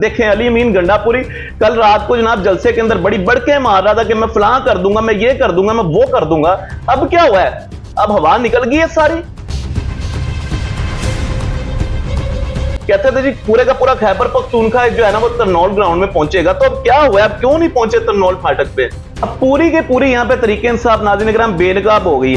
देखें अली अमीन गंडापुरी कल रात को जनाब जलसे के अंदर बड़ी बढ़के मार रहा था कि मैं फलां कर दूंगा, मैं ये कर दूंगा, मैं वो कर दूंगा। अब क्या हुआ है? अब हवा निकल गई है सारी। कहते थे जी पूरे का पूरा खैबर पख्तूनख्वा जो है ना वो तरनौल ग्राउंड में पहुंचेगा, तो अब क्या हुआ? अब क्यों नहीं पहुंचे तरनौल फाटक पे? अब पूरी के पूरी यहां पे तरीके इंसाफ नाज़रीन किराम बेनकाब हो गई।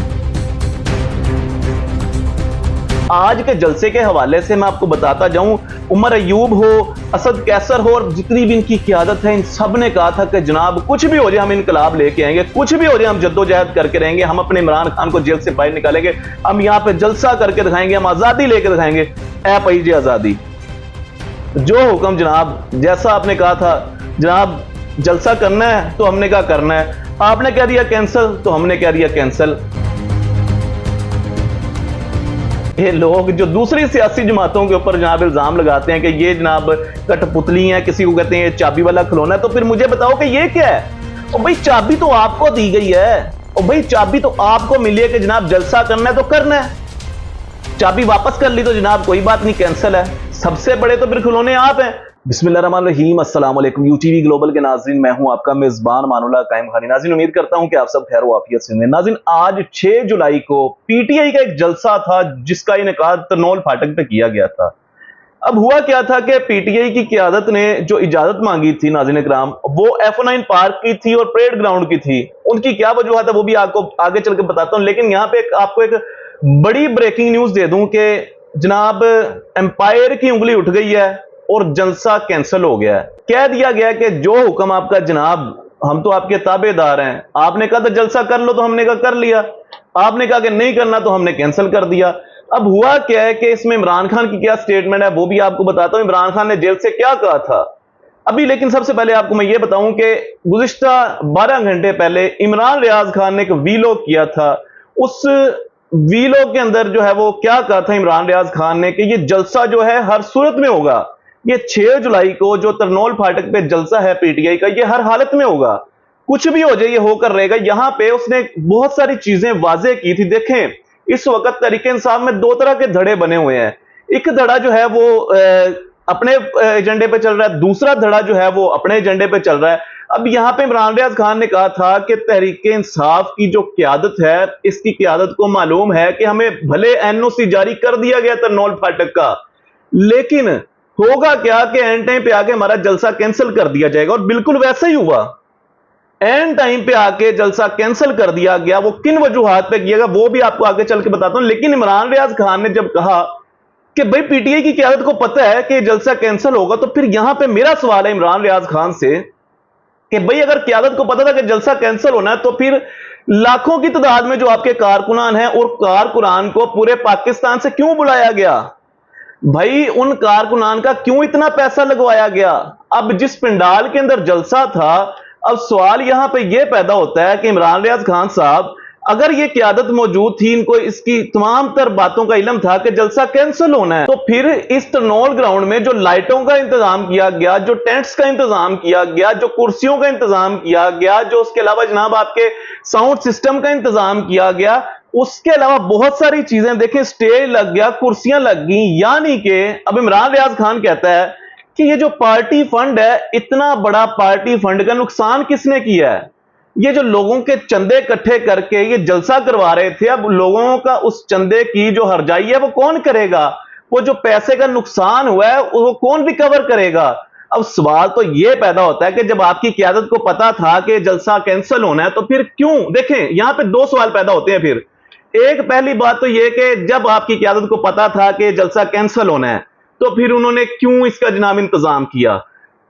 आज के जलसे के हवाले से मैं आपको बताता जाऊं, उमर अयूब हो, असद कैसर हो और जितनी भी इनकी क़यादत है, इन सब ने कहा था कि जनाब कुछ भी हो जाए हम इनकलाब लेके आएंगे, कुछ भी हो जाए हम जद्दोजहद करके रहेंगे, हम अपने इमरान खान को जेल से बाहर निकालेंगे, हम यहाँ पे जलसा करके दिखाएंगे, हम आज़ादी लेके दिखाएंगे। ऐ पई आज़ादी, जो हुक्म जनाब जैसा आपने कहा था जनाब जलसा करना है तो हमने कहा करना है, आपने कह दिया कैंसिल तो हमने कह दिया कैंसिल। ये लोग जो दूसरी सियासी जमातों के ऊपर जनाब इल्जाम लगाते हैं कि ये जनाब कठपुतली हैं, किसी को कहते हैं ये चाबी वाला खिलौना है, तो फिर मुझे बताओ कि ये क्या है? और भाई चाबी तो आपको दी गई है, और भाई चाबी तो आपको मिली है कि जनाब जलसा करना है तो करना है। चाबी वापस कर ली तो जनाब कोई बात नहीं, कैंसिल है। सबसे बड़े तो फिर खिलौने आप हैं। बिस्मिल्लाहिर्रहमानिर्रहीम, अस्सलाम वालेकुम यूटीवी ग्लोबल के नाज़रीन, मैं हूं आपका मेज़बान मानुल्लाह कायम खानी। नाज़रीन उम्मीद करता हूं कि आप सब खैर वाफियत से होंगे। नाज़रीन आज 6 जुलाई को पीटीआई का एक जलसा था जिसका इनेकाद तरनौल फाटक पे किया गया था। अब हुआ क्या था कि पीटीआई की क़यादत ने जो इजाजत मांगी थी नाज़रीन इकराम, वो F9 पार्क की थी और परेड ग्राउंड की थी। उनकी क्या वजूहत है वो भी आपको आगे चल के बताता हूं, लेकिन यहाँ पे आपको एक बड़ी ब्रेकिंग न्यूज दे दूं कि जनाब एम्पायर की उंगली उठ गई है और जलसा कैंसिल हो गया है। कह दिया गया कि जो हुक्म आपका जनाब, हम तो आपके ताबेदार हैं, आपने कहा था जलसा कर लो तो हमने कहा कर लिया, आपने कहा कि नहीं करना तो हमने कैंसिल कर दिया। अब हुआ क्या है कि इसमें इमरान खान की क्या स्टेटमेंट है वो भी आपको बताता हूं, इमरान खान ने जेल से क्या कहा था अभी। लेकिन सबसे पहले आपको मैं ये बताऊं कि गुज़िश्ता 12 घंटे पहले इमरान रियाज खान ने एक वीलॉग किया था। उस वीलॉग के अंदर जो है वो क्या कहा था इमरान रियाज खान ने कि ये जलसा जो है हर सूरत में होगा। ये 6 जुलाई को जो तरनौल फाटक पे जलसा है पीटीआई का, ये हर हालत में होगा, कुछ भी हो जाए ये होकर रहेगा। यहां पे उसने बहुत सारी चीजें वाजे की थी। देखें इस वक्त तरीके इंसाफ में 2 तरह के धड़े बने हुए हैं। एक धड़ा जो है वो अपने एजेंडे पे चल रहा है, दूसरा धड़ा जो है वो अपने एजेंडे पे चल रहा है। अब यहां पे इमरान रियाज खान ने कहा था कि तहरीके इंसाफ की जो क़यादत है, इसकी क़यादत को मालूम है कि हमें भले एनओसी जारी कर दिया गया तरनौल फाटक का, लेकिन होगा क्या कि एंड टाइम पे आके हमारा जलसा कैंसिल कर दिया जाएगा। और बिल्कुल वैसा ही हुआ, एंड टाइम पे आके जलसा कैंसिल कर दिया गया। वो किन वजूहात पे किया गया वो भी आपको आगे चल के बताता हूं। लेकिन इमरान रियाज खान ने जब कहा कि भाई पीटीआई की क़यादत को पता है कि जलसा कैंसिल होगा, तो फिर यहां पे मेरा सवाल है इमरान रियाज खान से कि भाई अगर क़यादत को पता था कि जलसा कैंसिल होना है, तो फिर लाखों की तादाद में जो आपके कारकुनान हैं और कारकुनान को पूरे पाकिस्तान से क्यों बुलाया गया? भाई उन कारकुनान का क्यों इतना पैसा लगवाया गया? अब जिस पंडाल के अंदर जलसा था, अब सवाल यहां पे यह पैदा होता है कि इमरान रियाज खान साहब अगर ये क़यादत मौजूद थी, इनको इसकी तमाम तर बातों का इल्म था कि जलसा कैंसिल होना है, तो फिर इस तरनौल ग्राउंड में जो लाइटों का इंतजाम किया गया, जो टेंट्स का इंतजाम किया गया, जो कुर्सियों का इंतजाम किया गया, जो उसके अलावा जनाब आपके साउंड सिस्टम का इंतजाम किया गया, उसके अलावा बहुत सारी चीजें देखें, स्टेज लग गया, कुर्सियां लग गई। यानी कि अब इमरान रियाज खान कहता है कि ये जो पार्टी फंड है, इतना बड़ा पार्टी फंड का नुकसान किसने किया है? ये जो लोगों के चंदे इकट्ठे करके ये जलसा करवा रहे थे, अब लोगों का उस चंदे की जो हर्जाई है वो कौन करेगा? वो जो पैसे का नुकसान हुआ है वो कौन रिकवर करेगा? अब सवाल तो ये पैदा होता है कि जब आपकी क़यादत को पता था कि जलसा कैंसिल होना है, तो फिर क्यों? देखें यहां पे 2 सवाल पैदा होते हैं। फिर एक पहली बात तो यह कि जब आपकी क़यादत को पता था कि जलसा कैंसिल होना है, तो फिर उन्होंने क्यों इसका जनाब इंतजाम किया?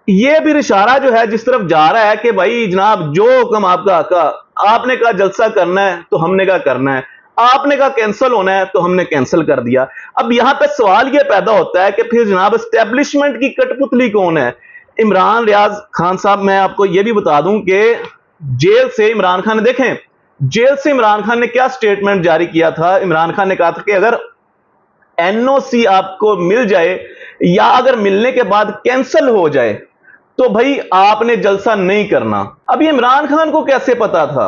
यह भी इशारा जो है जिस तरफ जा रहा है कि भाई जनाब जो हुक्म आपका आका, आपने कहा जलसा करना है तो हमने कहा करना है, आपने कहा कैंसिल होना है तो हमने कैंसिल कर दिया। अब यहां पे सवाल यह पैदा होता है कि फिर जनाब एस्टेब्लिशमेंट की कठपुतली कौन है? इमरान रियाज खान साहब, मैं आपको यह भी बता दूं कि जेल से इमरान खान ने, देखें जेल से इमरान खान ने क्या स्टेटमेंट जारी किया था। इमरान खान ने कहा था कि अगर एनओसी आपको मिल जाए या अगर मिलने के बाद कैंसिल हो जाए तो भाई आपने जलसा नहीं करना। अब ये इमरान खान को कैसे पता था?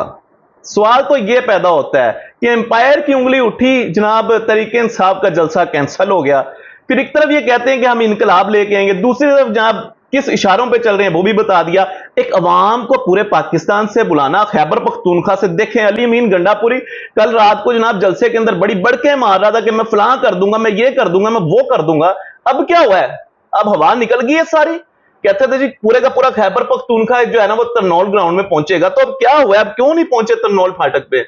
सवाल तो यह पैदा होता है कि एम्पायर की उंगली उठी, जनाब तरीके इंसाफ का जलसा कैंसिल हो गया। फिर एक तरफ ये कहते हैं कि हम इनकलाब लेके आएंगे, दूसरी तरफ जनाब किस इशारों पे चल रहे हैं वो भी बता दिया। एक अवाम को पूरे पाकिस्तान से बुलाना, खैबर पख्तूनख्वा से, देखें अली अमीन गंडापुरी कल रात को जनाब जलसे के अंदर बड़ी बढ़के मार रहा था कि मैं फलां कर दूंगा, मैं ये कर दूंगा, मैं वो कर दूंगा। अब क्या हुआ है? अब हवा निकल गई है सारी। कहते थे जी पूरे का पूरा खैबर पख्तूनख्वा जो है ना वो तरनौल ग्राउंड में पहुंचेगा, तो अब क्या हुआ? अब क्यों नहीं पहुंचे तरनौल फाटक पे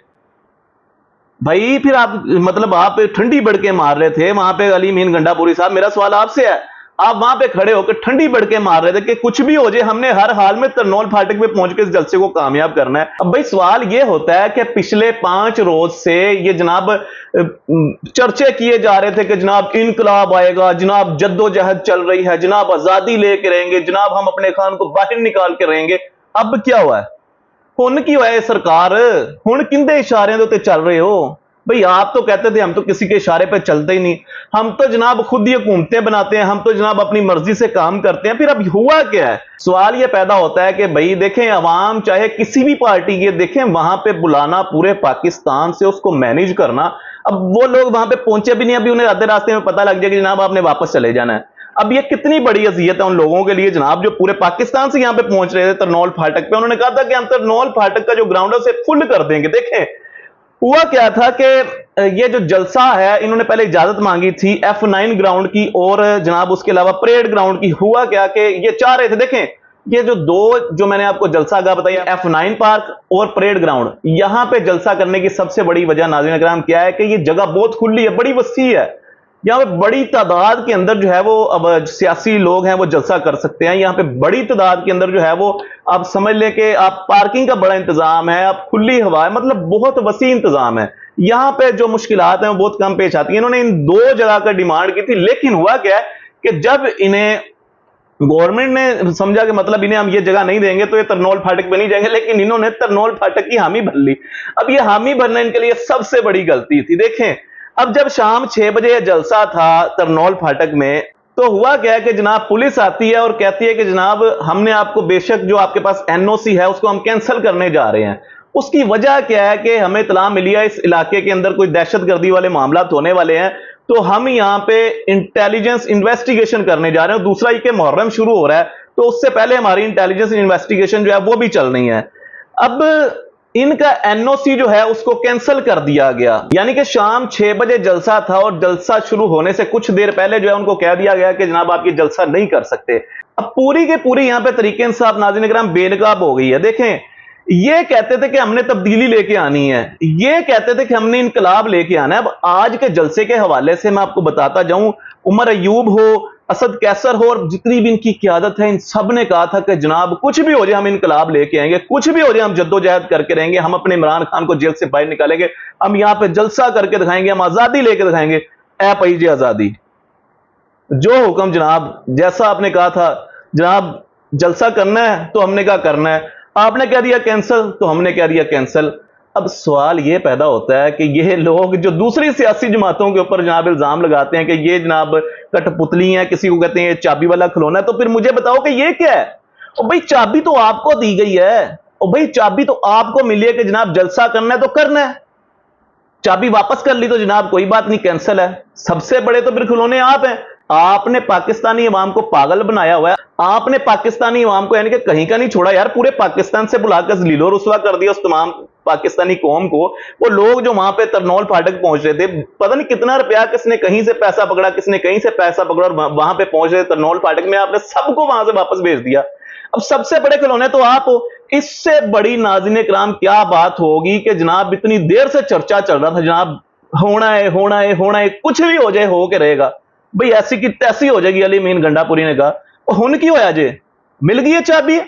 भाई? फिर आप मतलब आप ठंडी बढ़के मार रहे थे वहां पे अली अमीन गंडापुरी साहब। मेरा सवाल आपसे है, आप वहां पे खड़े होकर ठंडी बढ़के मार रहे थे कि कुछ भी हो जाए हमने हर हाल में तरनौल फाटक पे पहुंच के इस जलसे को कामयाब करना है। अब भाई सवाल ये होता है कि पिछले 5 रोज से ये जनाब चर्चे किए जा रहे थे कि जनाब इनकलाब आएगा, जनाब जद्दोजहद चल रही है, जनाब आजादी लेके रहेंगे, जनाब हम अपने खान को बाहर निकाल के रहेंगे। अब क्या हुआ है? हुन की होया सरकार? हुन किंदे इशारे दे उत्ते चल रहे हो भाई? आप तो कहते थे हम तो किसी के इशारे पे चलते ही नहीं, हम तो जनाब खुद ये हुकूमतें बनाते हैं, हम तो जनाब अपनी मर्जी से काम करते हैं। फिर अब हुआ क्या है? सवाल ये पैदा होता है कि भाई देखें अवाम चाहे किसी भी पार्टी की, देखें वहां पे बुलाना पूरे पाकिस्तान से, उसको मैनेज करना। अब वो लोग वहां पे पहुंचे भी नहीं, अभी उन्हें आधे रास्ते में पता लग जाए कि जनाब आपने वापस चले जाना है। अब ये कितनी बड़ी अजियत है उन लोगों के लिए जनाब जो पूरे पाकिस्तान से यहां पे पहुंच रहे थे तरनौल फाटक पे। उन्होंने कहा था कि हम तरनौल फाटक का जो ग्राउंड है उसे फुल कर देंगे। देखें हुआ क्या था कि ये जो जलसा है इन्होंने पहले इजाजत मांगी थी F9 ग्राउंड की और जनाब उसके अलावा परेड ग्राउंड की। हुआ क्या कि ये चाह रहे थे, देखें ये जो दो जो मैंने आपको जलसा का बताया F9 पार्क और परेड ग्राउंड, यहां पे जलसा करने की सबसे बड़ी वजह नाज़रीन कराम क्या है कि ये जगह बहुत खुली है, बड़ी वसी है। यहाँ पे बड़ी तादाद के अंदर जो है वो अब सियासी लोग हैं वो जलसा कर सकते हैं। यहाँ पे बड़ी तादाद के अंदर जो है वो आप समझ लें कि आप पार्किंग का बड़ा इंतजाम है, आप खुली हवा है, मतलब बहुत वसी इंतजाम है। यहाँ पे जो मुश्किलात हैं वो बहुत कम पेश आती हैं। इन्होंने इन 2 जगह का डिमांड की थी, लेकिन हुआ क्या है कि जब इन्हें गवर्नमेंट ने समझा कि मतलब इन्हें हम ये जगह नहीं देंगे तो ये तरनौल फाटक पे नहीं जाएंगे, लेकिन इन्होंने तरनौल फाटक की हामी भर ली। अब ये हामी भरना इनके लिए सबसे बड़ी गलती थी। देखें अब जब शाम 6 बजे जलसा था तरनौल फाटक में, तो हुआ क्या है कि जनाब पुलिस आती है और कहती है कि जनाब हमने आपको बेशक जो आपके पास NOC है उसको हम कैंसिल करने जा रहे हैं। उसकी वजह क्या है कि हमें इत्तला मिली है इस इलाके के अंदर कोई दहशतगर्दी वाले मामला होने वाले हैं, तो हम यहाँ पे इंटेलिजेंस इन्वेस्टिगेशन करने जा रहे हैं। दूसरा ये कि मुहर्रम शुरू हो रहा है, तो उससे पहले हमारी इंटेलिजेंस इन्वेस्टिगेशन जो है वो भी चल रही है। अब इनका NOC जो है उसको कैंसिल कर दिया गया, यानी कि शाम 6 बजे जलसा था और जलसा शुरू होने से कुछ देर पहले जो है उनको कह दिया गया कि जनाब आप ये जलसा नहीं कर सकते। अब पूरी के पूरी यहाँ पे तरीके इंसाफ नाज़रीन किराम बेनकाब हो गई है। देखें ये कहते थे कि हमने तब्दीली लेके आनी है, ये कहते थे कि हमने इनकलाब लेके आना है। अब आज के जलसे के हवाले से मैं आपको बताता जाऊं, उमर अयूब हो, असद कैसर हो और जितनी भी इनकी क़यादत है, इन सब ने कहा था कि जनाब कुछ भी हो जाए हम इनकलाब लेके आएंगे, कुछ भी हो जाए हम जद्दोजहद करके रहेंगे, हम अपने इमरान खान को जेल से बाहर निकालेंगे, हम यहाँ पे जलसा करके दिखाएंगे, हम आजादी लेके दिखाएंगे। ऐ पई आजादी, जो हुक्म जनाब जैसा आपने कहा था जनाब जलसा करना है तो हमने कहा करना है, आपने कह दिया कैंसिल तो हमने कह दिया कैंसिल। अब सवाल यह पैदा होता है कि ये लोग जो दूसरी सियासी जमातों के ऊपर जनाब इल्जाम लगाते हैं कि ये जनाब कठपुतली हैं, किसी को कहते हैं चाबी वाला खिलौना है, तो फिर मुझे बताओ कि ये क्या है? और भाई चाबी तो आपको दी गई है, और भाई चाबी तो आपको मिली है कि जनाब जलसा करना है तो करना है। चाबी वापस कर ली तो जनाब कोई बात नहीं, कैंसिल है। सबसे बड़े तो फिर खिलौने आप हैं। आपने पाकिस्तानी अवाम को पागल बनाया हुआ है, आपने पाकिस्तानी अवाम को यानी कि कहीं का नहीं छोड़ा यार, पूरे पाकिस्तान से बुलाकर जलीलो रुसवा कर दिया उस तमाम पाकिस्तानी कौम को। वो लोग जो वहां पे तरनौल फाटक पहुंच रहे थे, पता नहीं कितना रुपया किसने कहीं से पैसा पकड़ा, किसने कहीं से पैसा पकड़ा और वहां पे पहुंच रहे तरनौल फाटक में, आपने सबको वहां से वापस भेज दिया। अब सबसे बड़े खिलौने तो आप हो। इससे बड़ी नाज़रीन किराम क्या बात होगी कि जनाब इतनी देर से चर्चा चल रहा था जनाब होना है होना है होना है, कुछ भी हो जाए हो के रहेगा भाई, ऐसी की तैसी हो जाएगी। अली अमीन गंडापुरी ने कहा हुन की होया जे मिल गई है चाबी,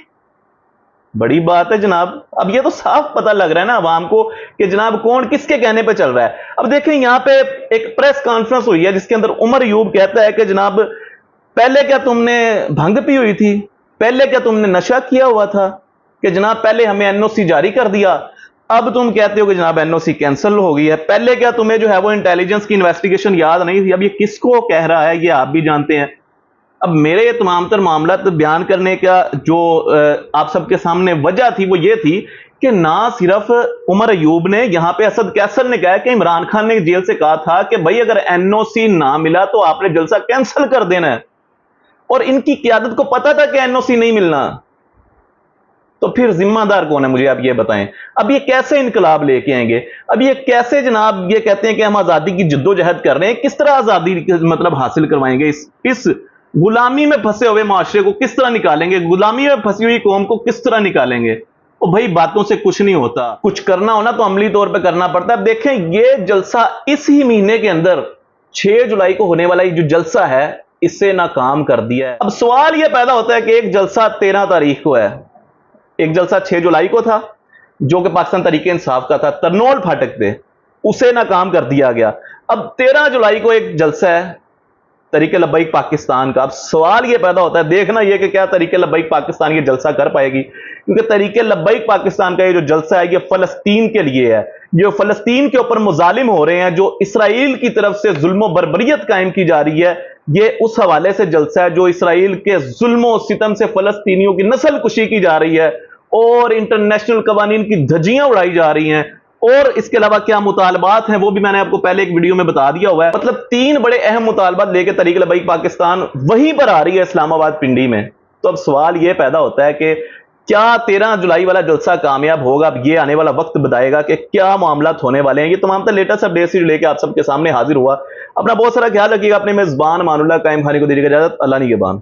बड़ी बात है जनाब। अब ये तो साफ पता लग रहा है ना अवाम को कि जनाब कौन किसके कहने पे चल रहा है। अब देखें यहां पे एक प्रेस कॉन्फ्रेंस हुई है जिसके अंदर उमर अयूब कहता है कि जनाब पहले क्या तुमने भंग पी हुई थी, पहले क्या तुमने नशा किया हुआ था कि जनाब पहले हमें NOC जारी कर दिया, अब तुम कहते हो कि जनाब NOC कैंसिल हो गई है, पहले क्या तुम्हें जो है वो इंटेलिजेंस की इन्वेस्टिगेशन याद नहीं थी। अब ये किसको कह रहा है ये आप भी जानते हैं। अब मेरे ये तमाम तर मामला बयान करने का जो आप सबके सामने वजह थी वो ये थी कि ना सिर्फ उमर अयूब ने, यहां पे असद कैसर ने कहा कि इमरान खान ने जेल से कहा था कि भाई अगर NOC ना मिला तो आपने जलसा कैंसिल कर देना है। اور ان کی قیادت کو پتا تھا کہ NOC نہیں ملنا، تو پھر ذمہ دار کون ہے مجھے آپ یہ بتائیں؟ اب یہ کیسے انقلاب لے کے آئیں گے؟ اب یہ کیسے جناب یہ کہتے ہیں کہ ہم آزادی کی جدوجہد کر رہے ہیں، کس طرح آزادی مطلب حاصل کروائیں گے؟ اس غلامی میں پھنسے ہوئے معاشرے کو کس طرح نکالیں گے؟ غلامی میں پھنسی ہوئی قوم کو کس طرح نکالیں گے؟ اور بھائی باتوں سے کچھ نہیں ہوتا، کچھ کرنا ہونا تو عملی طور پہ کرنا پڑتا ہے۔ اب دیکھیں یہ جلسہ اس ہی مہینے کے اندر 6 جولائی کو ہونے والا یہ جو جلسہ ہے اس سے ناکام کر دیا ہے۔ اب سوال یہ پیدا ہوتا ہے کہ ایک جلسہ 13 تاریخ کو ہے، ایک جلسہ 6 جولائی کو تھا جو کہ پاکستان تحریک انصاف کا تھا ترنول پھاٹک پہ، اسے ناکام کر دیا گیا۔ اب 13 جولائی کو ایک جلسہ ہے تحریک لبیک پاکستان کا۔ اب سوال یہ پیدا ہوتا ہے، دیکھنا یہ کہ کیا تحریک لبیک پاکستان یہ جلسہ کر پائے گی، کیونکہ تحریک لبیک پاکستان کا یہ جو جلسہ ہے یہ فلسطین کے لیے ہے، یہ فلسطین کے اوپر مظالم ہو رہے ہیں، جو اسرائیل کی طرف سے ظلم و بربریت قائم کی جا رہی ہے، یہ اس حوالے سے جلسہ ہے جو اسرائیل کے ظلم و ستم سے فلسطینیوں کی نسل کشی کی جا رہی ہے اور انٹرنیشنل قوانین کی دھجیاں اڑائی جا رہی ہیں، اور اس کے علاوہ کیا مطالبات ہیں وہ بھی میں نے آپ کو پہلے ایک ویڈیو میں بتا دیا ہوا ہے۔ مطلب 3 بڑے اہم مطالبات لے کے تحریک لبیک پاکستان وہیں پر آ رہی ہے، اسلام آباد پنڈی میں۔ تو اب سوال یہ پیدا ہوتا ہے کہ کیا 13 جولائی والا جلسہ کامیاب ہوگا؟ اب یہ آنے والا وقت بتائے گا کہ کیا معاملات ہونے والے ہیں۔ یہ تمام تر لیٹسٹ اپڈیٹس لے کے آپ سب کے سامنے حاضر ہوا۔ اپنا بہت سارا خیال رکھیے گا۔ اپنے میزبان امان اللہ قائم خانی کو دیجیے گا اجازت۔ اللہ نگہبان۔